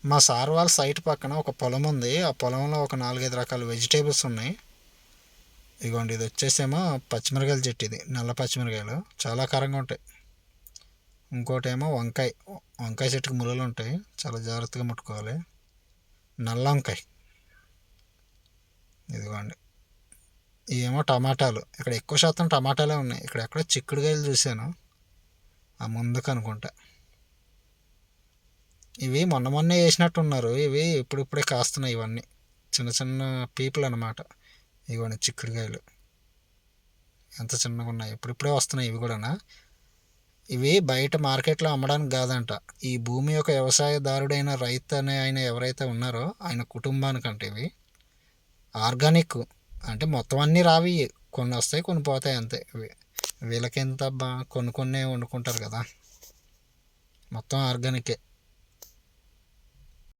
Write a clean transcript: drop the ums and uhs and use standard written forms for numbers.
మా సార్ వాళ్ళ సైట్ పక్కన ఒక పొలం ఉంది. ఆ పొలంలో ఒక 4-5 రకాల వెజిటేబుల్స్ ఉన్నాయి. ఇదిగోండి, ఇది వచ్చేసేమో పచ్చిమిరకాయల చెట్టు. ఇది నల్ల పచ్చిమిరకాయలు చాలా కారంగా ఉంటాయి. ఇంకోటేమో వంకాయ. వంకాయ చెట్టుకి ముళ్ళలు ఉంటాయి, చాలా జాగ్రత్తగా ముట్టుకోవాలి. నల్ల వంకాయ. ఇదిగోండి, ఇవేమో టమాటాలు. ఇక్కడ ఎక్కువ శాతం టమాటాలే ఉన్నాయి. ఇక్కడ ఎక్కడ చిక్కుడుకాయలు చూశాను, ఆ ముందుకు అనుకుంటా. ఇవి మొన్న మొన్నే వేసినట్టున్నారు. ఇవి ఇప్పుడిప్పుడే కాస్తున్నాయి. ఇవన్నీ చిన్న చిన్న పీపుల్ అనమాట. ఇవన్నీ చిక్కుడుకాయలు ఎంత చిన్నగా ఉన్నాయి, ఇప్పుడిప్పుడే వస్తున్నాయి ఇవి కూడా. ఇవి బయట మార్కెట్లో అమ్మడానికి కాదంట. ఈ భూమి యొక్క వ్యవసాయదారుడైన రైతు అనే ఆయన ఎవరైతే ఉన్నారో ఆయన కుటుంబానికంటే ఇవి ఆర్గానిక్. అంటే మొత్తం అన్నీ రావి, కొన్ని వస్తాయి కొన్ని పోతాయి అంతే. ఇవి వీళ్ళకెంత కొన్ని కొన్ని వండుకుంటారు కదా, మొత్తం ఆర్గానికే.